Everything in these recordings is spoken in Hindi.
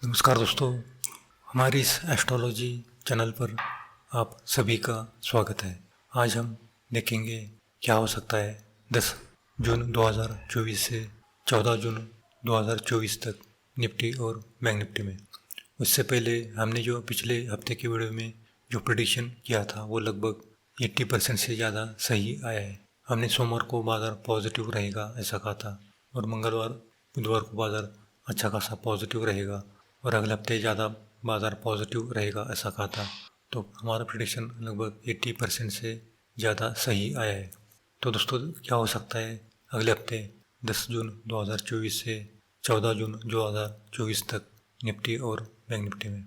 नमस्कार दोस्तों, हमारी इस एस्ट्रोलॉजी चैनल पर आप सभी का स्वागत है। आज हम देखेंगे क्या हो सकता है 10 जून 2024 से 14 जून 2024 तक निफ्टी और बैंक निफ्टी में। उससे पहले हमने जो पिछले हफ्ते की वीडियो में जो प्रेडिक्शन किया था वो लगभग 80% से ज़्यादा सही आया है। हमने सोमवार को बाज़ार पॉजिटिव रहेगा ऐसा कहा था और मंगलवार बुधवार को बाज़ार अच्छा खासा पॉजिटिव रहेगा और अगले हफ्ते ज़्यादा बाज़ार पॉजिटिव रहेगा ऐसा कहा था। तो हमारा प्रेडिक्शन लगभग 80% से ज़्यादा सही आया है। तो दोस्तों क्या हो सकता है अगले हफ्ते 10 जून 2024 से 14 जून 2024 तक निफ्टी और बैंक निफ्टी में।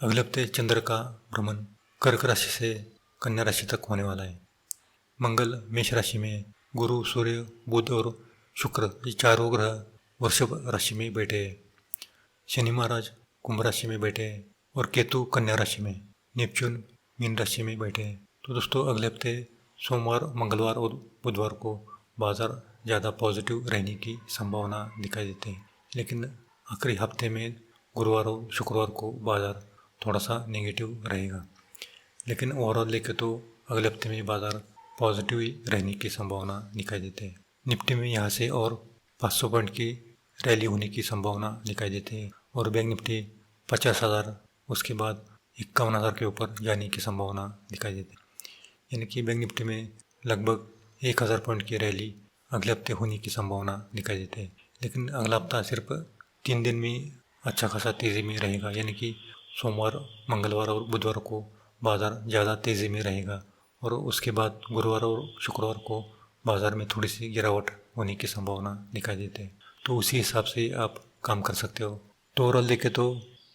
अगले हफ्ते चंद्र का भ्रमण कर्क राशि से कन्या राशि तक होने वाला है। मंगल मेष राशि में, गुरु, सूर्य, बुध और शुक्र ये चारों ग्रह वृषभ राशि में बैठे हैं। शनि महाराज कुंभ राशि में बैठे हैं और केतु कन्या राशि में, नेपच्यून मीन राशि में बैठे हैं। तो दोस्तों अगले हफ्ते सोमवार, मंगलवार और बुधवार को बाज़ार ज़्यादा पॉजिटिव रहने की संभावना दिखाई देती है, लेकिन आखिरी हफ्ते में गुरुवार और शुक्रवार को बाज़ार थोड़ा सा नेगेटिव रहेगा। लेकिन ओवरऑल देखें तो अगले हफ्ते में बाज़ार पॉजिटिव ही रहने की संभावना दिखाई देती है। निफ्टी में यहाँ से और 500 पॉइंट की रैली होने की संभावना दिखाई देती है और बैंक निफ्टी 50,000 उसके बाद 51,000 के ऊपर जाने की संभावना दिखाई देती है। यानी कि बैंक निफ्टी में लगभग 1,000 पॉइंट की रैली अगले हफ्ते होने की संभावना दिखाई देती है। लेकिन अगला हफ्ता सिर्फ 3 दिन में अच्छा खासा तेज़ी में रहेगा, यानी कि सोमवार, मंगलवार और बुधवार को बाज़ार ज़्यादा तेज़ी में रहेगा और उसके बाद गुरुवार और शुक्रवार को बाज़ार में थोड़ी सी गिरावट होने की संभावना दिखाई देती है। तो उसी हिसाब से आप काम कर सकते हो। तो ओवरऑल देखें तो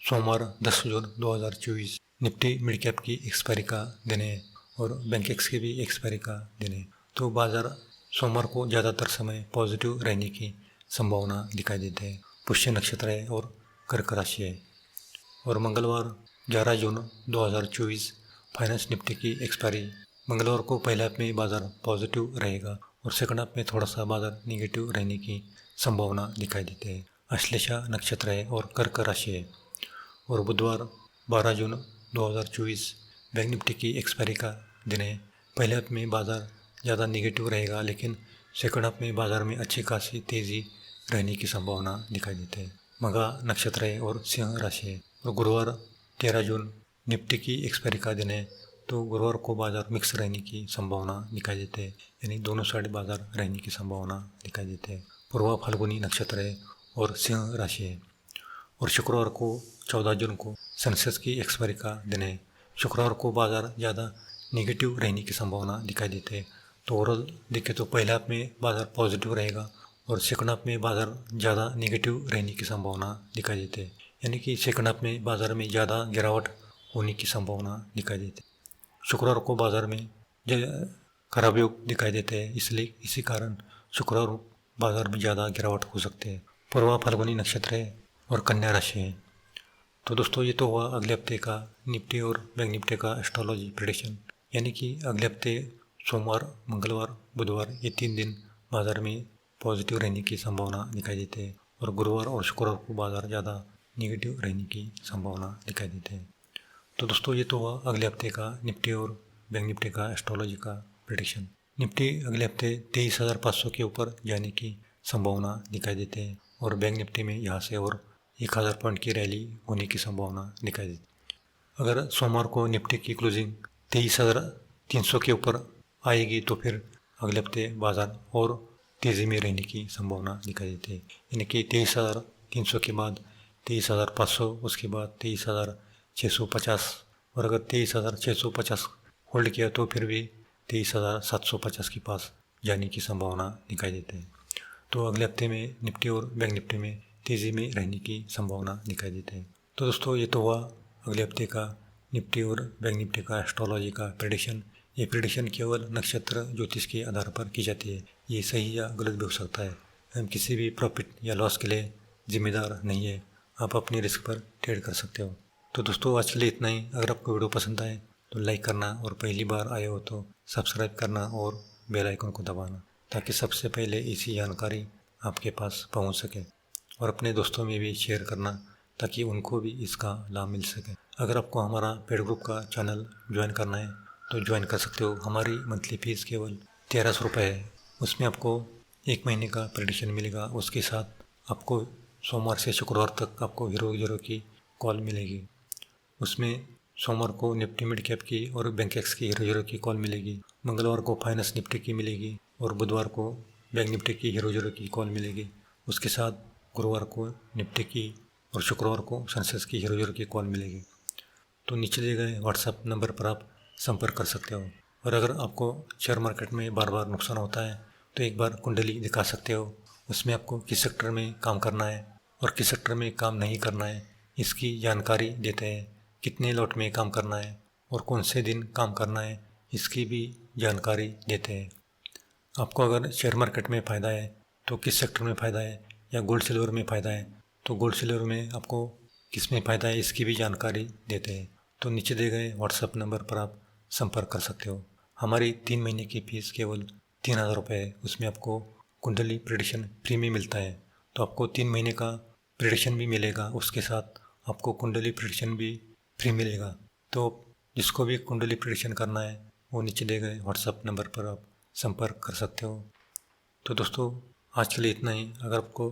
सोमवार 10 जून 2024 निफ्टी मिड कैप की एक्सपायरी का दिन है और बैंक एक्स की भी एक्सपायरी का दिन है। तो बाज़ार सोमवार को ज़्यादातर समय पॉजिटिव रहने की संभावना दिखाई देती है। पुष्य नक्षत्र है और कर्क राशि है। और मंगलवार 11 जून 2024 फाइनेंस निफ्टी की एक्सपायरी। मंगलवार को पहले हाफ में बाज़ार पॉजिटिव रहेगा और सेकंड हाफ में थोड़ा सा बाज़ार निगेटिव रहने की संभावना दिखाई देती है। अश्लेषा नक्षत्र है और कर्क राशि है। और बुधवार 12 जून 2024 बैंक निफ्टी की एक्सपायरी का दिन है। पहले हाफ में बाज़ार ज़्यादा निगेटिव रहेगा, लेकिन सेकंड हाफ में बाज़ार में अच्छी खासी तेज़ी रहने की संभावना दिखाई देती है। मघा नक्षत्र है और सिंह राशि है। और गुरुवार 13 जून निफ्टी की एक्सपायरी का दिन है, तो गुरुवार को बाज़ार मिक्स रहने की संभावना दिखाई देती है, यानी दोनों साइड बाज़ार रहने की संभावना दिखाई देती है। पूर्वा फाल्गुनी नक्षत्र है और सिंह राशि है। और शुक्रवार को 14 जून को सेंसेक्स की एक्सपायरी का दिन है। शुक्रवार को बाज़ार ज़्यादा नेगेटिव रहने की संभावना दिखाई देती है। तो ओवरऑल देखें तो पहले हाफ में बाज़ार पॉजिटिव रहेगा और सेकंड हाफ में बाज़ार ज़्यादा नेगेटिव रहने की संभावना दिखाई देती है, यानी कि सेकंड हाफ में बाज़ार में ज़्यादा गिरावट होने की संभावना दिखाई देती है। शुक्रवार को बाज़ार में खराब योग दिखाई देते हैं, इसलिए इसी कारण शुक्रवार बाज़ार में ज़्यादा गिरावट हो सकती है। पूर्वा फाल्गुनी नक्षत्र है और कन्या राशि है। तो दोस्तों ये तो हुआ अगले हफ्ते का निफ्टी और बैंक निफ्टी का एस्ट्रोलॉजी प्रेडिक्शन, यानी कि अगले हफ्ते सोमवार, मंगलवार, बुधवार ये 3 दिन बाज़ार में पॉजिटिव रहने की संभावना दिखाई देती है और गुरुवार और शुक्रवार को बाज़ार ज़्यादा निगेटिव रहने की संभावना दिखाई देती है। तो दोस्तों ये तो हुआ अगले हफ्ते का निफ्टी और बैंक निफ्टी का एस्ट्रोलॉजी का प्रेडिक्शन। निफ्टी अगले हफ्ते 23,500 के ऊपर जाने की संभावना दिखाई देती है और बैंक निफ्टी में यहाँ से और 1,000 पॉइंट की रैली होने की संभावना दिखाई देती है। अगर सोमवार को निफ्टी की क्लोजिंग 23,300 के ऊपर आएगी तो फिर अगले हफ्ते बाज़ार और तेज़ी में रहने की संभावना दिखाई देती है, यानी कि 23,300 के बाद 23,500, उसके बाद 23,650 और अगर 23,650 होल्ड किया तो फिर भी 23,750 के पास जाने की संभावना दिखाई देती है। तो अगले हफ्ते में निफ्टी और बैंक निफ्टी में तेज़ी में रहने की संभावना दिखाई देती है। तो दोस्तों ये तो हुआ अगले हफ्ते का निफ्टी और बैंक निफ्टी का एस्ट्रोलॉजी का प्रेडिक्शन। ये प्रेडिक्शन केवल नक्षत्र ज्योतिष के आधार पर की जाती है। ये सही या गलत भी हो सकता है। हम किसी भी प्रॉफिट या लॉस के लिए जिम्मेदार नहीं है। आप अपनी रिस्क पर ट्रेड कर सकते हो। तो दोस्तों आज के लिए इतना ही। अगर आपको वीडियो पसंद आए तो लाइक करना और पहली बार आए हो तो सब्सक्राइब करना और बेल आइकन को दबाना, ताकि सबसे पहले इसी जानकारी आपके पास पहुंच सके और अपने दोस्तों में भी शेयर करना, ताकि उनको भी इसका लाभ मिल सके। अगर आपको हमारा पेड ग्रुप का चैनल ज्वाइन करना है तो ज्वाइन कर सकते हो। हमारी मंथली फ़ीस केवल 1300 रुपये है। उसमें आपको 1 महीने का प्रेडिक्शन मिलेगा। उसके साथ आपको सोमवार से शुक्रवार तक आपको हीरो की कॉल मिलेगी। उसमें सोमवार को निफ्टी मिड कैप की और बैंक एक्स की हीरो की कॉल मिलेगी। मंगलवार को फाइनेंस निफ्टी की मिलेगी और बुधवार को बैंक निफ्टी की हीरो की कॉल मिलेगी। उसके साथ गुरुवार को निफ्टी की और शुक्रवार को सेंसेक्स की हीरो की कॉल मिलेगी। तो नीचे दिए गए व्हाट्सएप नंबर पर आप संपर्क कर सकते हो। और अगर आपको शेयर मार्केट में बार बार नुकसान होता है तो एक बार कुंडली दिखा सकते हो। उसमें आपको किस सेक्टर में काम करना है और किस सेक्टर में काम नहीं करना है इसकी जानकारी देते हैं। कितने लॉट में काम करना है और कौन से दिन काम करना है इसकी भी जानकारी देते हैं। आपको अगर शेयर मार्केट में फ़ायदा है तो किस सेक्टर में फ़ायदा है, या गोल्ड सिल्वर में फ़ायदा है तो गोल्ड सिल्वर में आपको किस में फ़ायदा है इसकी भी जानकारी देते हैं। तो नीचे दिए गए व्हाट्सएप नंबर पर आप संपर्क कर सकते हो। हमारी 3 महीने की फ़ीस केवल 3000 रुपये है। उसमें आपको कुंडली प्रेडिक्शन फ्री में मिलता है। तो आपको 3 महीने का प्रेडिक्शन भी मिलेगा, उसके साथ आपको कुंडली प्रेडिक्शन भी फ्री मिलेगा। तो जिसको भी कुंडली प्रेडिक्शन करना है वो नीचे दिए गए व्हाट्सएप नंबर पर आप संपर्क कर सकते हो। तो दोस्तों आज के लिए इतना ही। अगर आपको